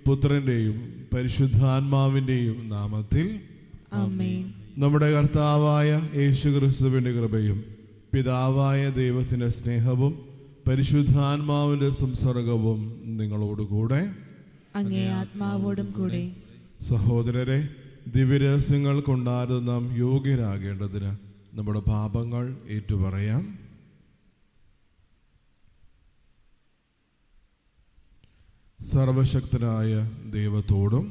പുത്രൻ്റെയും പരിശുദ്ധാത്മാവിൻ്റെയും നാമത്തിൽ ആമേൻ. നമ്മുടെ കർത്താവായ യേശുക്രിസ്തുവിൻ്റെ കൃപയും പിതാവായ ദൈവത്തിൻ്റെ സ്നേഹവും പരിശുദ്ധാത്മാവിൻ്റെ സംസർഗവും നിങ്ങളോടുകൂടെ അങ്ങേ ആത്മാവോടും കൂടെ. സഹോദരരെ, ദിവ്യരഹസ്യങ്ങൾ കൊണ്ടാരും നാം യോഗ്യരാകേണ്ടതിന് നമ്മുടെ പാപങ്ങൾ ഏറ്റുപറയാം. സർവശക്തനായ ദൈവത്തോടും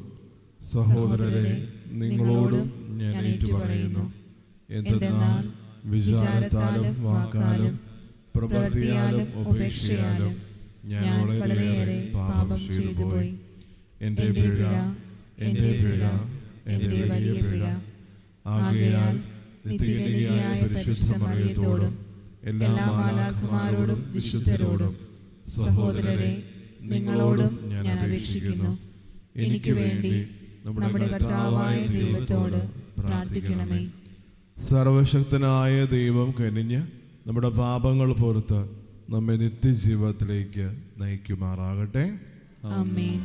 സഹോദരരെ നിങ്ങളോടും ഞാൻ ഏറ്റുപറയുന്നു. എന്തെന്നാൽ വിചാരത്താലും വാക്കാലും പ്രവൃത്തിയാലും ഉപേക്ഷയാലും ഞാൻ വളരെയേറെ പാപം ചെയ്തുപോയി. എൻ്റെ പിഴ, എൻ്റെ പിഴ, എൻ്റെ വലിയ പിഴ. ആകയാൽ നിത്യകന്യകയായ പരിശുദ്ധ മറിയത്തോടും എല്ലാ മാലാഖമാരോടും വിശുദ്ധരോടും സഹോദരരെ നിങ്ങളോടും ഞാൻ അപേക്ഷിക്കുന്നു, എനിക്ക് വേണ്ടി നമ്മുടെ കർത്താവായ ദൈവത്തോട് പ്രാർത്ഥിക്കണമേ. സർവശക്തനായ ദൈവം കനിഞ്ഞ് നമ്മുടെ പാപങ്ങൾ പുറത്ത് നമ്മെ നിത്യജീവിതത്തിലേക്ക് നയിക്കുമാറാകട്ടെ. ആമേൻ.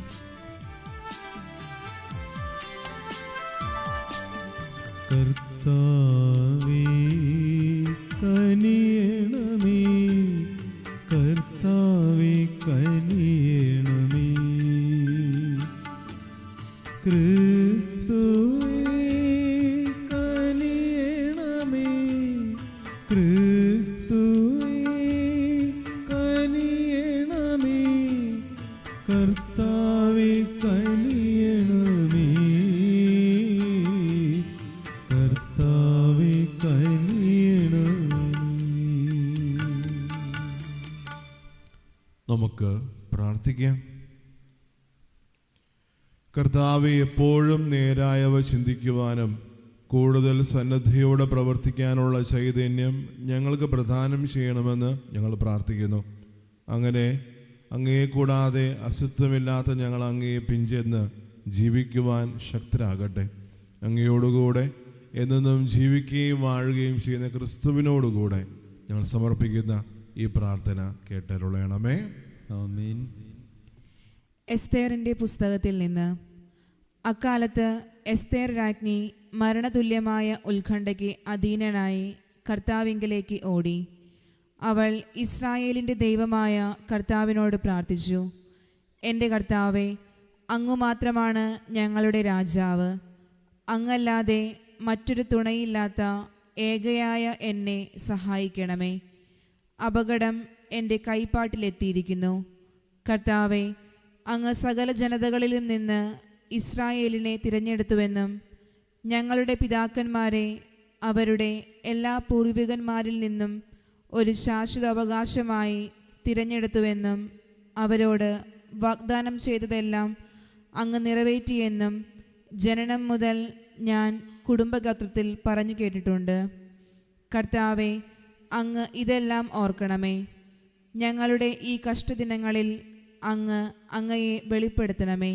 കർത്താവേ കനിയണമേ, കർത്താവേ കനിയണമേ. ക്രിസ്തുവേ കനിയണമേ, ക്രിസ്തുവേ കനിയണമേ, കർത്താവേ കനിയണമേ, കർത്താവേ കനിയണമേ. നമുക്ക് പ്രാർത്ഥിക്കാം. കർത്താവെ, എപ്പോഴും നേരായവ ചിന്തിക്കുവാനും കൂടുതൽ സന്നദ്ധയോടെ പ്രവർത്തിക്കാനുള്ള ചൈതന്യം ഞങ്ങൾക്ക് പ്രദാനം ചെയ്യണമെന്ന് ഞങ്ങൾ പ്രാർത്ഥിക്കുന്നു. അങ്ങനെ അങ്ങയെ കൂടാതെ അസ്തിത്വമില്ലാത്ത ഞങ്ങൾ അങ്ങയെ പിഞ്ചെന്ന് ജീവിക്കുവാൻ ശക്തരാകട്ടെ. അങ്ങയോടുകൂടെ എന്നും ജീവിക്കുകയും വാഴുകയും ചെയ്യുന്ന ക്രിസ്തുവിനോടുകൂടെ ഞങ്ങൾ സമർപ്പിക്കുന്ന ഈ പ്രാർത്ഥന കേട്ടരുളയണമേ. ആമേൻ. എസ്തേറിന്റെ പുസ്തകത്തിൽ നിന്ന്. അക്കാലത്ത് എസ്തേർ രാജ്ഞി മരണതുല്യമായ ഉത്കണ്ഠയ്ക്ക് അധീനനായി കർത്താവിങ്കലേക്ക് ഓടി. അവൾ ഇസ്രായേലിൻ്റെ ദൈവമായ കർത്താവിനോട് പ്രാർത്ഥിച്ചു. എൻ്റെ കർത്താവേ, അങ്ങു മാത്രമാണ് ഞങ്ങളുടെ രാജാവ്. അങ്ങല്ലാതെ മറ്റൊരു തുണയില്ലാത്ത ഏകയായ എന്നെ സഹായിക്കണമേ. അപകടം എൻ്റെ കൈപ്പാട്ടിലെത്തിയിരിക്കുന്നു. കർത്താവേ, അങ്ങ് സകല ജനതകളിലും നിന്ന് ഇസ്രായേലിനെ തിരഞ്ഞെടുത്തുവെന്നും ഞങ്ങളുടെ പിതാക്കന്മാരെ അവരുടെ എല്ലാ പൂർവികന്മാരിൽ നിന്നും ഒരു ശാശ്വത അവകാശമായി തിരഞ്ഞെടുത്തുവെന്നും അവരോട് വാഗ്ദാനം ചെയ്തതെല്ലാം അങ്ങ് നിറവേറ്റിയെന്നും ജനനം മുതൽ ഞാൻ കുടുംബഗത്രത്തിൽ പറഞ്ഞു കേട്ടിട്ടുണ്ട്. കർത്താവെ, അങ്ങ് ഇതെല്ലാം ഓർക്കണമേ. ഞങ്ങളുടെ ഈ കഷ്ടദിനങ്ങളിൽ അങ്ങ് അങ്ങയെ വെളിപ്പെടുത്തണമേ.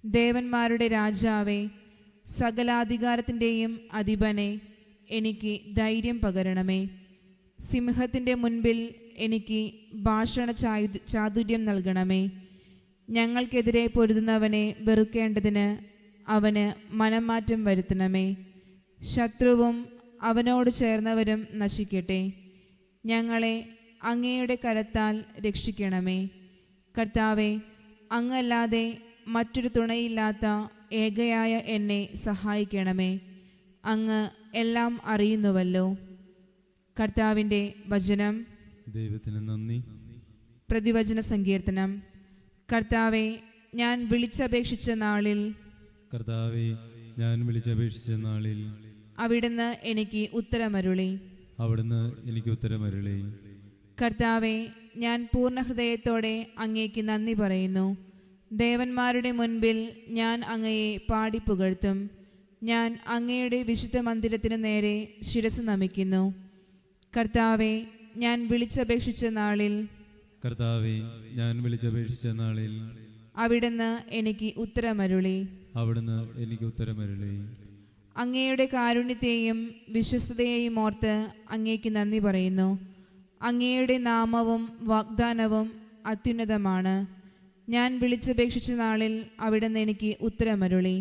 ദേവന്മാരുടെ രാജാവേ, സകലാധികാരത്തിൻ്റെയും അധിപനെ, എനിക്ക് ധൈര്യം പകരണമേ. സിംഹത്തിൻ്റെ മുൻപിൽ എനിക്ക് ഭാഷണ ചാതുര്യം നൽകണമേ. ഞങ്ങൾക്കെതിരെ പൊരുതുന്നവനെ വെറുക്കേണ്ടതിന് അവന് മനംമാറ്റം വരുത്തണമേ. ശത്രുവും അവനോട് ചേർന്നവരും നശിക്കട്ടെ. ഞങ്ങളെ അങ്ങയുടെ കരത്താൽ രക്ഷിക്കണമേ. കർത്താവെ, അങ്ങല്ലാതെ മറ്റൊരു തുണയില്ലാത്ത ഏകയായ എന്നെ സഹായിക്കണമേ. അങ്ങ് എല്ലാം അറിയുന്നുവല്ലോ. കർത്താവിൻ്റെ വചനം. ദൈവത്തിന് നന്ദി. പ്രതിവചന സങ്കീർത്തനം. കർത്താവെ, ഞാൻ വിളിച്ചപേക്ഷിച്ച നാളിൽ, കർത്താവേ, ഞാൻ വിളിച്ചപേക്ഷിച്ച നാളിൽ അവിടുന്ന് എനിക്ക് ഉത്തരമരുളി. അവിടുന്ന് എനിക്ക് ഉത്തരമരുളി. കർത്താവെ, ഞാൻ പൂർണ്ണ ഹൃദയത്തോടെ അങ്ങേക്ക് നന്ദി പറയുന്നു. ദേവന്മാരുടെ മുൻപിൽ ഞാൻ അങ്ങയെ പാടിപ്പുകഴ്ത്തും. ഞാൻ അങ്ങയുടെ വിശുദ്ധ മന്ദിരത്തിന് നേരെ ശിരസ്സു നമിക്കുന്നു. കർത്താവെ, ഞാൻ വിളിച്ചപേക്ഷിച്ച നാളിൽ, കർത്താവേ, ഞാൻ വിളിച്ചപേക്ഷിച്ച നാളിൽ അവിടുന്ന് എനിക്ക് ഉത്തരമരുളി. അവിടുന്ന് എനിക്ക് ഉത്തരമരുളി. അങ്ങയുടെ കാരുണ്യത്തെയും വിശ്വസ്തതയെയും ഓർത്ത് അങ്ങേക്ക് നന്ദി പറയുന്നു. അങ്ങയുടെ നാമവും വാഗ്ദാനവും അത്യുന്നതമാണ്. ഞാൻ വിളിച്ചപേക്ഷിച്ച നാളിൽ അവിടുന്ന് എനിക്ക് ഉത്തരമരുളി.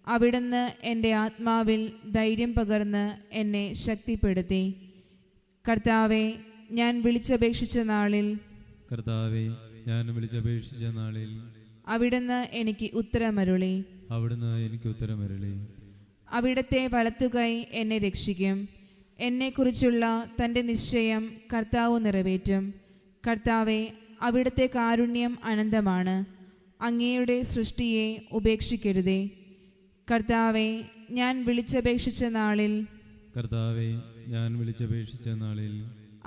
അവിടുന്ന് എൻ്റെ ആത്മാവിൽ ധൈര്യം പകർന്ന് എന്നെ ശക്തിപ്പെടുത്തി. കർത്താവെ, ഞാൻ വിളിച്ചപേക്ഷിച്ച നാളിൽ കർത്താവെ, ഞാൻ വിളിച്ചപേക്ഷിച്ച നാളിൽ അവിടുന്ന് എനിക്ക് ഉത്തരമരുളി. അവിടുന്ന് എനിക്ക് ഉത്തരമരുളി. അവിടുത്തെ വലത്തുകൈ എന്നെ രക്ഷിക്കും. എന്നെക്കുറിച്ചുള്ള തൻ്റെ നിശ്ചയം കർത്താവ് നിറവേറ്റും. കർത്താവെ, അവിടുത്തെ കാരുണ്യം അനന്തമാണ്. അങ്ങയുടെ സൃഷ്ടിയെ ഉപേക്ഷിക്കരുതേ. കർത്താവെ, ഞാൻ വിളിച്ചപേക്ഷിച്ച നാളിൽ കർത്താവെ, ഞാൻ വിളിച്ചപേക്ഷിച്ച നാളിൽ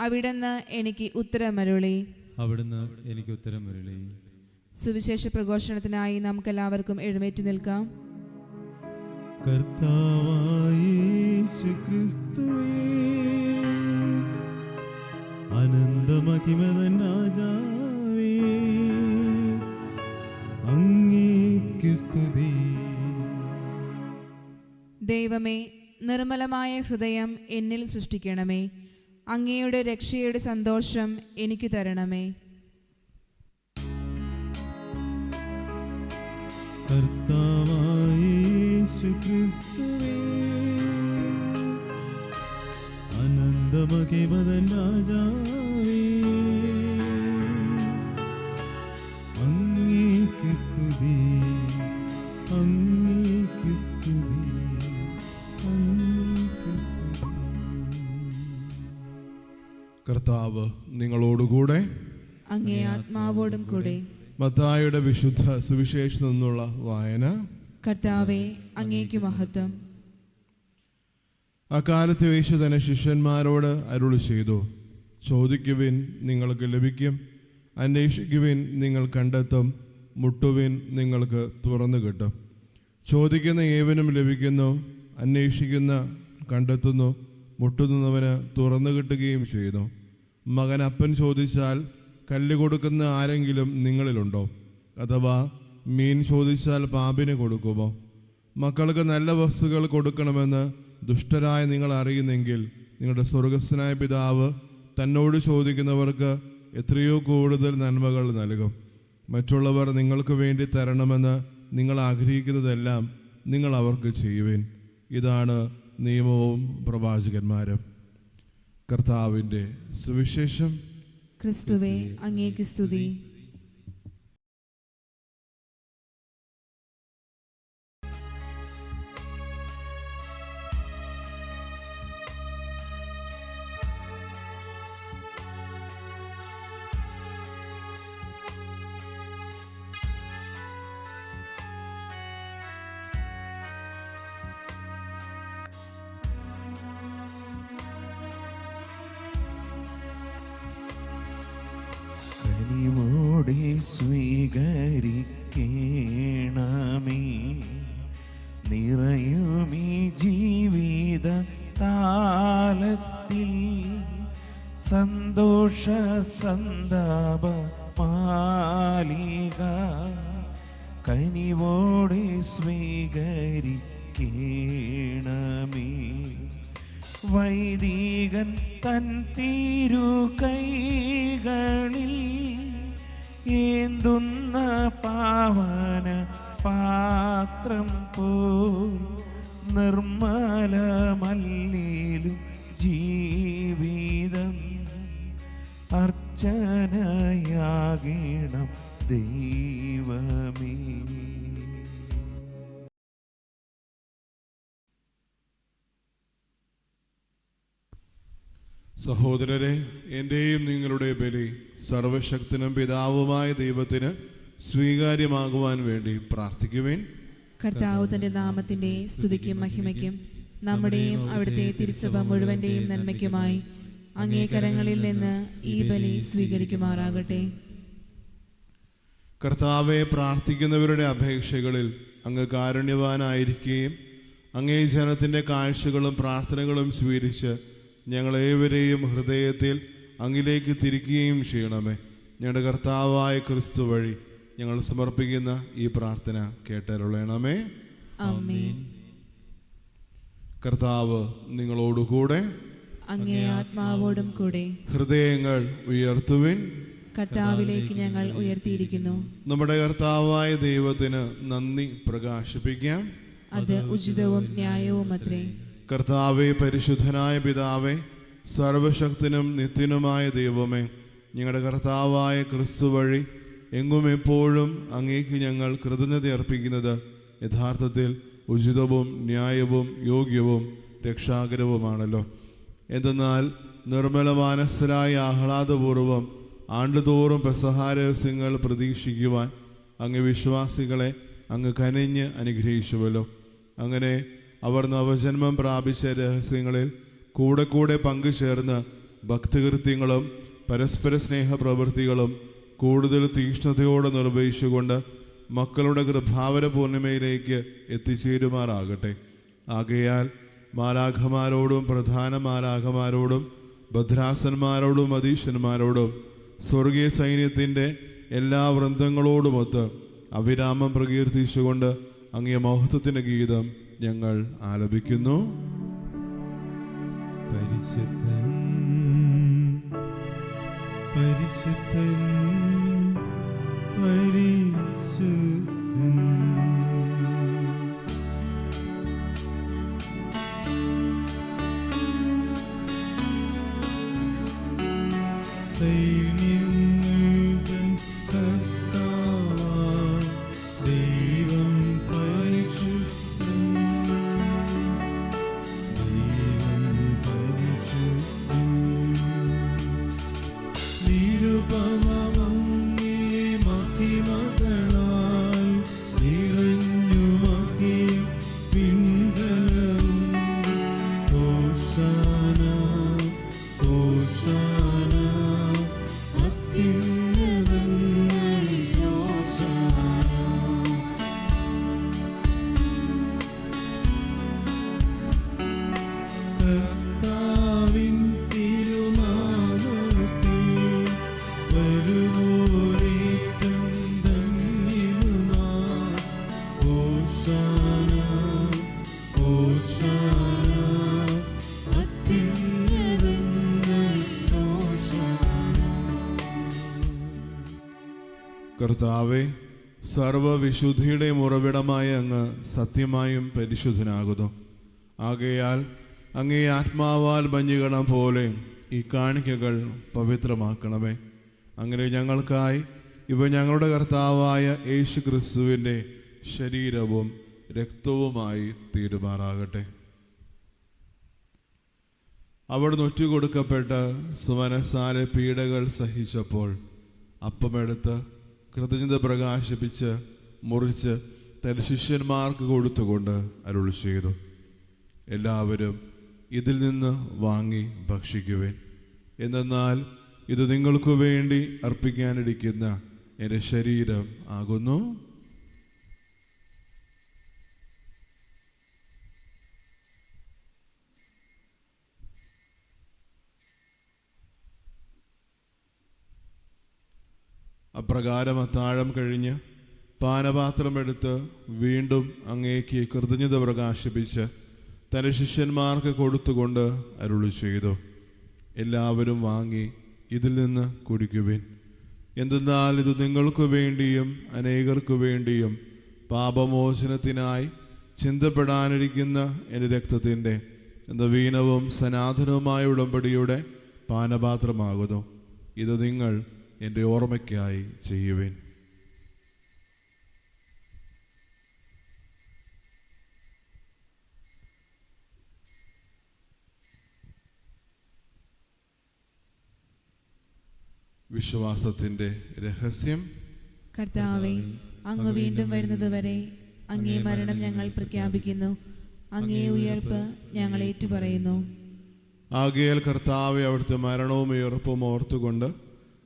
അവിടുന്ന് എനിക്ക് ഉത്തരമരുളി. അവിടുന്ന് എനിക്ക് ഉത്തരമരുളി. സുവിശേഷ പ്രഘോഷണത്തിനായി നമുക്കെല്ലാവർക്കും എഴുന്നേറ്റ് നിൽക്കാം. കർത്താവായ യേശുക്രിസ്തുവേ, അനന്തമഹിമതൻ രാജാവേ, അങ്ങേക്ക് സ്തുതി. ദൈവമേ, നിർമ്മലമായ ഹൃദയം എന്നിൽ സൃഷ്ടിക്കണമേ. അങ്ങയുടെ രക്ഷയുടെ സന്തോഷം എനിക്കു തരണമേ. കർത്താവായ യേശുക്രിസ്തുവേ, അനന്തമഹിമതൻ രാജാവേ, അങ്ങേക്ക് സ്തുതി, അങ്ങേക്ക് സ്തുതി, അങ്ങേക്ക് സ്തുതി. കർത്താവ് നിങ്ങളോടുകൂടെ. അങ്ങേ ആത്മാവോടും കൂടെ. മത്തായിയുടെ വിശുദ്ധ സുവിശേഷത്തിൽ നിന്നുള്ള വായന. കർത്താവെ, അങ്ങേക്ക് മഹത്വം. അക്കാലത്ത് യേശു തന്നെ ശിഷ്യന്മാരോട് അരുളി ചെയ്തു, ചോദിക്കുവിൻ, നിങ്ങൾക്ക് ലഭിക്കും; അന്വേഷിക്കുവിൻ, നിങ്ങൾ കണ്ടെത്തും; മുട്ടുവിൻ, നിങ്ങൾക്ക് തുറന്നു കിട്ടും. ചോദിക്കുന്ന ഏവനും ലഭിക്കുന്നു, അന്വേഷിക്കുന്ന കണ്ടെത്തുന്നു, മുട്ടുന്നവന് തുറന്നു കിട്ടുകയും ചെയ്യുന്നു. മകൻ അപ്പൻ ചോദിച്ചാൽ കല്ല് കൊടുക്കുന്ന ആരെങ്കിലും നിങ്ങളിലുണ്ടോ? അഥവാ മീൻ ചോദിച്ചാൽ പാമ്പിന് കൊടുക്കുമോ? മക്കൾക്ക് നല്ല വസ്തുക്കൾ കൊടുക്കണമെന്ന് ദുഷ്ടരായ നിങ്ങൾ അറിയുന്നെങ്കിൽ നിങ്ങളുടെ സ്വർഗസ്ഥനായ പിതാവ് തന്നോട് ചോദിക്കുന്നവർക്ക് എത്രയോ കൂടുതൽ നന്മകൾ നൽകും. മറ്റുള്ളവർ നിങ്ങൾക്ക് വേണ്ടി തരണമെന്ന് നിങ്ങൾ ആഗ്രഹിക്കുന്നതെല്ലാം നിങ്ങൾ അവർക്ക് ചെയ്യുവിൻ. ഇതാണ് നിയമവും പ്രവാചകന്മാരും. കർത്താവിൻ്റെ സുവിശേഷം. ക്രിസ്തുവേ, അങ്ങേക്ക് സ്തുതി. കനിവോടെ സ്വീകരിക്കണമേ, നിറയുമീ ജീവിത താലത്തിൽ സന്തോഷ സന്താപ മാലിക. കനിവോടെ സ്വീകരിക്കണമേ, വൈദികൻ തൻ തിരുകൈകളിൽ ഏന്തുന്ന പാവന പാത്രം പോൽ നിർമ്മലമല്ലിലും ജീവിതം അർച്ചനയാകണം ദൈവമേ. സഹോദരരെ, എൻ്റെയും നിങ്ങളുടെ ബലി സർവശക്തനും പിതാവുമായ ദൈവത്തിന് സ്വീകാര്യമാകുവാൻ വേണ്ടി പ്രാർത്ഥിക്കുവേൻ. കർത്താവ് തന്റെ നാമത്തിന്റെ സ്തുതിക്കും മഹിമയ്ക്കും നമ്മുടെയും അവിടുത്തെ തിരുസഭ മുഴുവന്റെയും നന്മയ്ക്കുമായി അങ്ങേ കരങ്ങളിൽ നിന്ന് ഈ ബലി സ്വീകരിക്കുമാറാകട്ടെ. കർത്താവെ, പ്രാർത്ഥിക്കുന്നവരുടെ അപേക്ഷകളിൽ അങ്ങ് കാരുണ്യവാനായിരിക്കുകയും അങ്ങേ ജനത്തിൻ്റെ കാഴ്ചകളും പ്രാർത്ഥനകളും സ്വീകരിച്ച് ഞങ്ങളേവരെയും ഹൃദയത്തിൽ അങ്ങിലേക്ക് തിരിക്കുകയും ചെയ്യണമേ. ഞങ്ങളുടെ കർത്താവായ ക്രിസ്തു വഴി ഞങ്ങൾ സമർപ്പിക്കുന്ന ഈ പ്രാർത്ഥന കേട്ടരുളണമേ. ആമേൻ. കർത്താവ് നിങ്ങളോടുകൂടെ. അങ്ങേ ആത്മാവോടും കൂടെ. ഹൃദയങ്ങൾ ഉയർത്തുവിൻ. കർത്താവിലേക്ക് ഞങ്ങൾ ഉയർത്തിയിരിക്കുന്നു. നമ്മുടെ കർത്താവായ ദൈവത്തിന് നന്ദി പ്രകാശിപ്പിക്കാം. അത് ഉചിതവും ന്യായവും അത്രേ. കർത്താവേ, പരിശുദ്ധനായ പിതാവേ, സർവശക്തനും നിത്യനുമായ ദൈവമേ, ഞങ്ങളുടെ കർത്താവായ ക്രിസ്തു വഴി എങ്ങും എപ്പോഴും അങ്ങേക്ക് ഞങ്ങൾ കൃതജ്ഞത അർപ്പിക്കുന്നത് യഥാർത്ഥത്തിൽ ഉചിതവും ന്യായവും യോഗ്യവും രക്ഷാകരവുമാണല്ലോ. എന്തെന്നാൽ നിർമ്മലമാനസരായ ആഹ്ലാദപൂർവം ആണ്ടുതോറും പെസഹാരഹസ്യങ്ങൾ പ്രതീക്ഷിക്കുവാൻ അങ്ങ് വിശ്വാസികളെ അങ്ങ് കനിഞ്ഞ് അനുഗ്രഹിച്ചുവല്ലോ. അങ്ങനെ അവർ നവജന്മം പ്രാപിച്ച രഹസ്യങ്ങളിൽ കൂടെ കൂടെ പങ്കുചേർന്ന് ഭക്തികൃത്യങ്ങളും പരസ്പര സ്നേഹ പ്രവൃത്തികളും കൂടുതൽ തീക്ഷ്ണതയോടെ നിർവഹിച്ചുകൊണ്ട് മക്കളുടെ കൃപാവര പൂർണിമയിലേക്ക് എത്തിച്ചേരുമാറാകട്ടെ. ആകയാൽ മാലാഖമാരോടും പ്രധാന മാലാഖമാരോടും ഭദ്രാസന്മാരോടും അധീശന്മാരോടും സ്വർഗീയ സൈന്യത്തിൻ്റെ എല്ലാ വൃന്ദങ്ങളോടുമൊത്ത് അവിരാമം പ്രകീർത്തിച്ചുകൊണ്ട് അങ്ങേ മഹത്വത്തിൻ്റെ ഗീതം ഞങ്ങൾ ആലപിക്കുന്നു. പരിശുദ്ധൻ പരിശുദ്ധൻ പരിശുദ്ധൻ. സൈന്യങ്ങളുടെ കർത്താവായ ദൈവം പരിശുദ്ധൻ, ദൈവം പരിശുദ്ധൻ. നിരുപമമങ്ങേ മഹിമകളാൽ നിറഞ്ഞു മഹിം പിൻബലവും. ഹോശാന ഹോശാന അത്യുന്നതങ്ങളിൽ ഹോശാന. കർത്താവിൻ തിരുനാമത്തിൽ വരുവോരേറ്റം ധന്യനുമാം. ഹോശാന ഹോശാന അത്യുന്നതങ്ങളിൽ ഹോശാന. കർത്താവേ, സർവവിശുദ്ധിയുടെ ഉറവിടമായ അങ്ങ് സത്യമായും പരിശുദ്ധനാകുന്നു. ആകയാൽ അങ്ങേ ആത്മാവാൽ മഞ്ഞുകണം പോലെ ഈ കാണിക്കകൾ പവിത്രമാക്കണമേ. അങ്ങനെ ഞങ്ങൾക്കായി ഇവ ഞങ്ങളുടെ കർത്താവായ യേശു ക്രിസ്തുവിൻ്റെ ശരീരവും രക്തവുമായി തീരുമാറാകട്ടെ. അവിടുന്ന് ഒറ്റുകൊടുക്കപ്പെട്ട് സുമനസാലെ പീഡകൾ സഹിച്ചപ്പോൾ അപ്പമെടുത്ത് കൃതജ്ഞത പ്രകാശിപ്പിച്ച് മുറിച്ച് തന്റെ ശിഷ്യന്മാർക്ക് കൊടുത്തുകൊണ്ട് അരുളി ചെയ്തു, എല്ലാവരും ഇതിൽ നിന്ന് വാങ്ങി ഭക്ഷിക്കുവേൻ. എന്തെന്നാൽ ഇത് നിങ്ങൾക്ക് വേണ്ടി അർപ്പിക്കാനിരിക്കുന്ന എൻ്റെ ശരീരം ആകുന്നു. അപ്രകാരം അത്താഴം കഴിഞ്ഞ് പാനപാത്രമെടുത്ത് വീണ്ടും അങ്ങേക്ക് കൃതജ്ഞത പ്രകാശിപ്പിച്ച് തൻ്റെ ശിഷ്യന്മാർക്ക് കൊടുത്തുകൊണ്ട് അരുളി ചെയ്തു, എല്ലാവരും വാങ്ങി ഇതിൽ നിന്ന് കുടിക്കുവിൻ. എന്തെന്നാൽ ഇത് നിങ്ങൾക്ക് വേണ്ടിയും അനേകർക്ക് വേണ്ടിയും പാപമോചനത്തിനായി ചിന്തപ്പെടാനിരിക്കുന്ന എൻ്റെ രക്തത്തിൻ്റെ നവീനവും സനാതനവുമായ ഉടമ്പടിയുടെ പാനപാത്രമാകുന്നു. ഇത് നിങ്ങൾ എൻ്റെ ഓർമ്മയ്ക്കായി ചെയ്യുവിൻ. വിശ്വാസത്തിൻ്റെ രഹസ്യം. കർത്താവേ, അങ്ങ് വീണ്ടും വരുന്നതുവരെ അങ്ങേ മരണം ഞങ്ങൾ പ്രഖ്യാപിക്കുന്നു, അങ്ങേ ഉയർപ്പ് ഞങ്ങൾ ഏറ്റുപറയുന്നു. ആകയാൽ കർത്താവെ, അവിടുത്തെ മരണവും ഉയർപ്പും ഓർത്തുകൊണ്ട്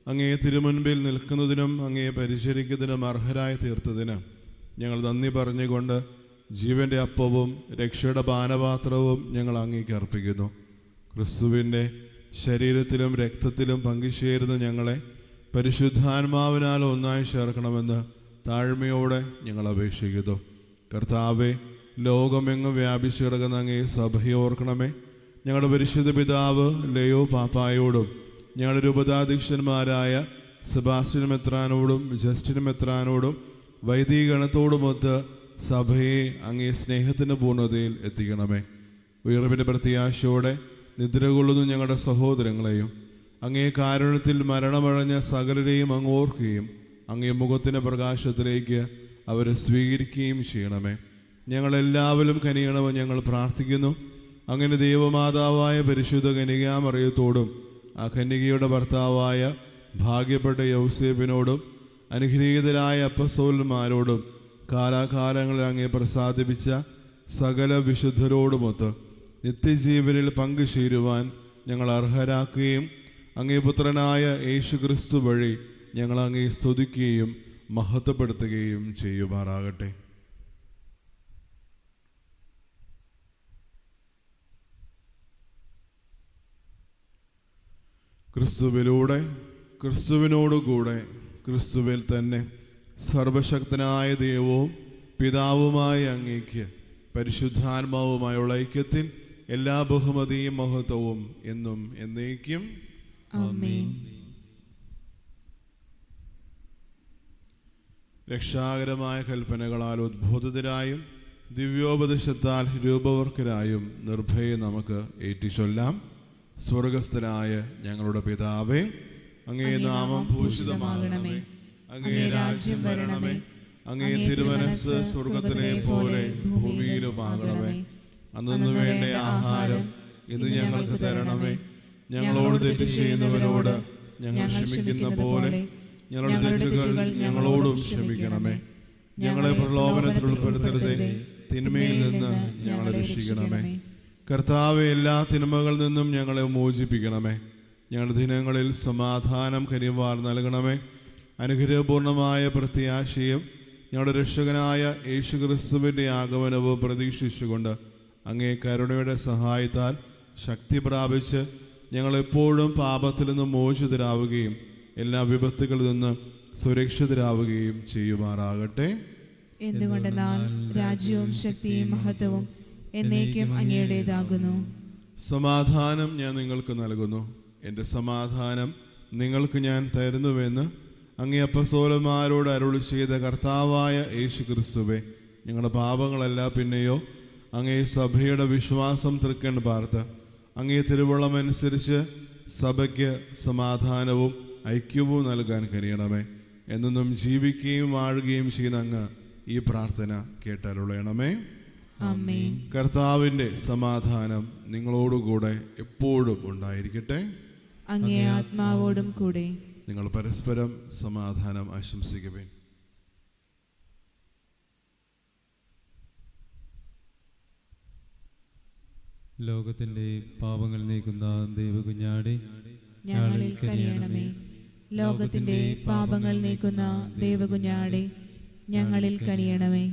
അങ്ങേ തിരുമുൻപിൽ നിൽക്കുന്നതിനും അങ്ങേ പരിചരിക്കുന്നതിനും അർഹരായി തീർത്തതിന് ഞങ്ങൾ നന്ദി പറഞ്ഞുകൊണ്ട് ജീവൻ്റെ അപ്പവും രക്ഷയുടെ പാനപാത്രവും ഞങ്ങൾ അങ്ങേക്ക് അർപ്പിക്കുന്നു. ക്രിസ്തുവിൻ്റെ ശരീരത്തിലും രക്തത്തിലും പങ്കുചേരുന്ന ഞങ്ങളെ പരിശുദ്ധാത്മാവിനാൽ ഒന്നായി ചേർക്കണമെന്ന് താഴ്മയോടെ ഞങ്ങൾ അപേക്ഷിക്കുന്നു. കർത്താവെ, ലോകമെങ്ങും വ്യാപിച്ചു കിടക്കുന്ന അങ്ങേ സഭയെ ഓർക്കണമേ. ഞങ്ങളുടെ പരിശുദ്ധ പിതാവ് ലയോ പാപ്പായോടും ഞങ്ങളുടെ രൂപതാധ്യക്ഷന്മാരായ സെബാസ്റ്റ്യൻ മെത്രാനോടും ജസ്റ്റിൻ മെത്രാനോടും വൈദികഗണത്തോടുമൊത്ത് സഭയെ അങ്ങേ സ്നേഹത്തിൻ്റെ പൂർണ്ണതയിൽ എത്തിക്കണമേ. ഉയർവിൻ്റെ പ്രത്യാശയോടെ നിദ്ര കൊള്ളുന്നു ഞങ്ങളുടെ സഹോദരങ്ങളെയും അങ്ങേ കാരുണ്യത്തിൽ മരണമടഞ്ഞ സകലരെയും അങ്ങ് ഓർക്കുകയും അങ്ങേ മുഖത്തിൻ്റെ പ്രകാശത്തിലേക്ക് അവരെ സ്വീകരിക്കുകയും ചെയ്യണമേ. ഞങ്ങളെല്ലാവരും കനിയണമെന്ന് ഞങ്ങൾ പ്രാർത്ഥിക്കുന്നു. അങ്ങനെ ദൈവമാതാവായ പരിശുദ്ധ കന്യകാമറിയത്തോടും ആ കന്യകയുടെ ഭർത്താവായ ഭാഗ്യപ്പെട്ട യൗസേപ്പിനോടും അനുഗ്രഹീതരായ അപ്പസ്തോലന്മാരോടും കാലാകാലങ്ങളിൽ അങ്ങേ പ്രസാദിപ്പിച്ച സകല വിശുദ്ധരോടുമൊത്ത് നിത്യജീവനിൽ പങ്കുചേരുവാൻ ഞങ്ങൾ അർഹരാക്കുകയും അങ്ങേ പുത്രനായ യേശുക്രിസ്തു വഴി ഞങ്ങൾ അങ്ങേ സ്തുതിക്കുകയും മഹത്വപ്പെടുത്തുകയും ചെയ്യുമാറാകട്ടെ. ക്രിസ്തുവിലൂടെ, ക്രിസ്തുവിനോടുകൂടെ, ക്രിസ്തുവിൽ തന്നെ സർവശക്തനായ ദൈവവും പിതാവുമായ അങ്ങേക്ക് പരിശുദ്ധാത്മാവുമായുള്ള ഐക്യത്തിൽ എല്ലാ ബഹുമതിയും മഹത്വവും എന്നും എന്നേക്കും ആമേൻ. രക്ഷാകരമായ കൽപ്പനകളാൽ ഉദ്ബോധിതരായും ദിവ്യോപദേശത്താൽ രൂപവർക്കരായും നിർഭയം നമുക്ക് ഏറ്റുചൊല്ലാം. സ്വർഗസ്ഥനായ ഞങ്ങളുടെ പിതാവേ, അങ്ങേ നാമം പൂജിതമാകണമേ. അങ്ങേ രാജ്യം വരണമേ. അങ്ങേ തിരുമനസ്സ് സ്വർഗത്തിലെ പോലെ ഭൂമിയിലുമാകണമേ. അന്നു വേണ്ട ആഹാരം ഇന്ന് ഞങ്ങൾക്ക് തരണമേ. ഞങ്ങളോട് തെറ്റ് ചെയ്യുന്നവരോട് ഞങ്ങൾ ക്ഷമിക്കുന്ന പോലെ ഞങ്ങളുടെ തെറ്റുകൾ ഞങ്ങളോടും ക്ഷമിക്കണമേ. ഞങ്ങളെ പ്രലോഭനത്തിൽ ഉൾപ്പെടുത്തരുതേ, തിന്മയിൽ നിന്ന് ഞങ്ങളെ രക്ഷിക്കണമേ. കർത്താവെ, എല്ലാ തിന്മകളിൽ നിന്നും ഞങ്ങളെ മോചിപ്പിക്കണമേ. ഞങ്ങളുടെ ദിനങ്ങളിൽ സമാധാനം കനിവാർ നൽകണമേ. അനുഗ്രഹപൂർണമായ പ്രത്യാശയും ഞങ്ങളുടെ രക്ഷകനായ യേശുക്രിസ്തുവിൻ്റെ ആഗമനവും പ്രതീക്ഷിച്ചുകൊണ്ട് അങ്ങേ കരുണയുടെ സഹായത്താൽ ശക്തി പ്രാപിച്ച് ഞങ്ങളെപ്പോഴും പാപത്തിൽ നിന്ന് മോചിതരാവുകയും എല്ലാ വിപത്തുകളിൽ നിന്ന് സുരക്ഷിതരാവുകയും ചെയ്യുമാറാകട്ടെ. എന്തുകൊണ്ടെന്നാൽ രാജ്യവും ശക്തിയും മഹത്വവും എന്നേക്കും അങ്ങയുടേതാകുന്നു. സമാധാനം ഞാൻ നിങ്ങൾക്ക് നൽകുന്നു, എൻ്റെ സമാധാനം നിങ്ങൾക്ക് ഞാൻ തരുന്നുവെന്ന് അങ്ങേ അപ്പസ്തോലന്മാരോട് അരുളി ചെയ്ത കർത്താവായ യേശുക്രിസ്തുവേ, ഞങ്ങളുടെ പാപങ്ങളല്ല പിന്നെയോ അങ്ങേ സഭയുടെ വിശ്വാസം തൃക്കൺ പാർത്ത് അങ്ങേ തിരുവുള്ളമനുസരിച്ച് സഭയ്ക്ക് സമാധാനവും ഐക്യവും നൽകാൻ കഴിയണമേ. എന്നും ജീവിക്കുകയും വാഴുകയും ചെയ്യുന്ന അങ്ങ് ഈ പ്രാർത്ഥന കേട്ടരുളയണമേ. ആമേൻ. കർത്താവിൻ്റെ സമാധാനം നിങ്ങളോടുകൂടെ എപ്പോഴും ഉണ്ടായിരിക്കട്ടെ. അങ്ങേ ആത്മാവോടും കൂടെ. നിങ്ങൾ പരസ്പരം സമാധാനം ആശംസിക്കുവിൻ. ലോകത്തിൻ്റെ പാപങ്ങൾ നീക്കുന്ന ദൈവകുഞ്ഞാടെ ഞങ്ങളിൽ കനിയണമേ. ലോകത്തിന്റെ പാപങ്ങൾ നീക്കുന്ന ദൈവകുഞ്ഞാടെ ഞങ്ങളിൽ കനിയണമേ.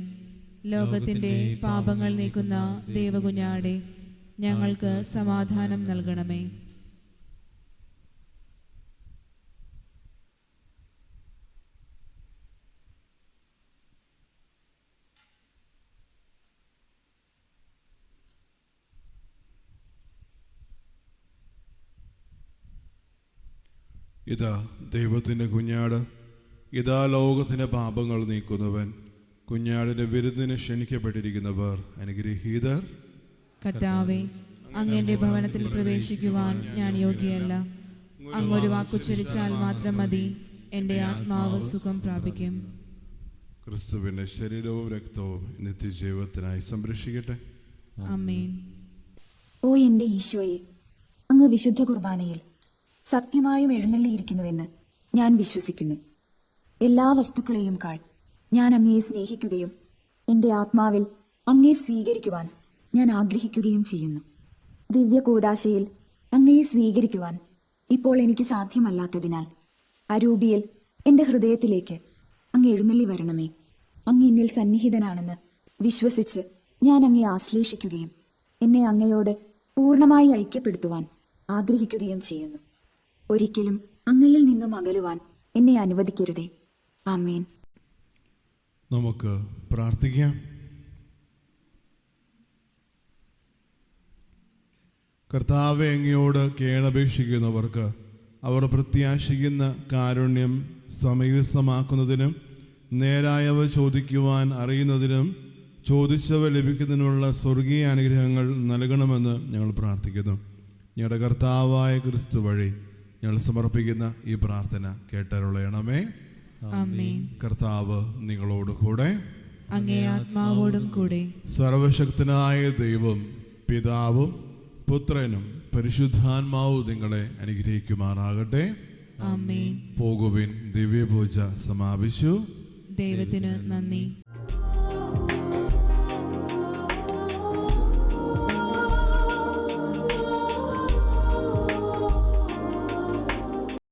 ലോകത്തിന്റെ പാപങ്ങൾ നീക്കുന്ന ദൈവകുഞ്ഞാടെ ഞങ്ങൾക്ക് സമാധാനം നൽകണമേ. ഇതാ ദൈവത്തിൻ്റെ കുഞ്ഞാട്, ഇതാ ലോകത്തിൻ്റെ പാപങ്ങൾ നീക്കുന്നവൻ. കുഞ്ഞാടിൻ്റെ വിരുന്നിന് ക്ഷണിക്കപ്പെട്ടിരിക്കുന്നവർ അനുഗ്രഹീതർ. കർത്താവേ, അങ്ങയുടെ ഭവനത്തിൽ പ്രവേശിക്കുവാൻ ഞാൻ യോഗ്യയല്ല. അങ്ങൊരു വാക്കുച്ചരിച്ചാൽ മാത്രം മതി, എൻ്റെ ആത്മാവ് സുഖം പ്രാപിക്കും. ക്രിസ്തുവിൻ്റെ ശരീരവും രക്തവും നിത്യജീവത്തിനായി സംരക്ഷിക്കട്ടെ. ആമേൻ. ഓ എൻ്റെ ഈശോയെ, അങ്ങ് വിശുദ്ധ കുർബാനയിൽ സത്യമായും എഴുന്നള്ളിയിരിക്കുന്നുവെന്ന് ഞാൻ വിശ്വസിക്കുന്നു. എല്ലാ വസ്തുക്കളെയും കാൾ ഞാൻ അങ്ങയെ സ്നേഹിക്കുകയും എൻ്റെ ആത്മാവിൽ അങ്ങയെ സ്വീകരിക്കുവാൻ ഞാൻ ആഗ്രഹിക്കുകയും ചെയ്യുന്നു. ദിവ്യ കൂദാശയിൽ അങ്ങയെ സ്വീകരിക്കുവാൻ ഇപ്പോൾ എനിക്ക് സാധ്യമല്ലാത്തതിനാൽ അരൂപിയിൽ എൻ്റെ ഹൃദയത്തിലേക്ക് അങ്ങ് എഴുന്നള്ളി വരണമേ. അങ്ങ് എന്നിൽ സന്നിഹിതനാണെന്ന് വിശ്വസിച്ച് ഞാൻ അങ്ങയെ ആശ്ലേഷിക്കുകയും എന്നെ അങ്ങയോട് പൂർണ്ണമായി ഐക്യപ്പെടുത്തുവാൻ ആഗ്രഹിക്കുകയും ചെയ്യുന്നു. ഒരിക്കലും അങ്ങയിൽ നിന്നും അകലുവാൻ എന്നെ അനുവദിക്കരുതേ. ആമേൻ. നമുക്ക് പ്രാർത്ഥിക്കാം. കർത്താവെ, അങ്ങയോട് കേണപേക്ഷിക്കുന്നവർക്ക് അവർ പ്രത്യാശിക്കുന്ന കാരുണ്യം സമീപസ്ഥമാക്കുന്നതിനും നേരായവ ചോദിക്കുവാൻ അറിയുന്നതിനും ചോദിച്ചവ ലഭിക്കുന്നതിനുള്ള സ്വർഗീയ അനുഗ്രഹങ്ങൾ നൽകണമെന്ന് ഞങ്ങൾ പ്രാർത്ഥിക്കുന്നു. ഞങ്ങളുടെ കർത്താവായ ക്രിസ്തു വഴി ഞങ്ങൾ സമർപ്പിക്കുന്ന ഈ പ്രാർത്ഥന കേട്ടരുളയണമേ. ആമേൻ. കർത്താവ് നിങ്ങളോട് കൂടെ, അങ്ങേ ആത്മാവോടും കൂടെ. സർവശക്തനായ ദൈവം പിതാവും പുത്രനും പരിശുദ്ധാത്മാവും നിങ്ങളെ അനുഗ്രഹിക്കുമാറാകട്ടെ. ആമേൻ. പോകുവിൻ, ദിവ്യപൂജ സമാപിച്ചു. ദൈവത്തിന് നന്ദി.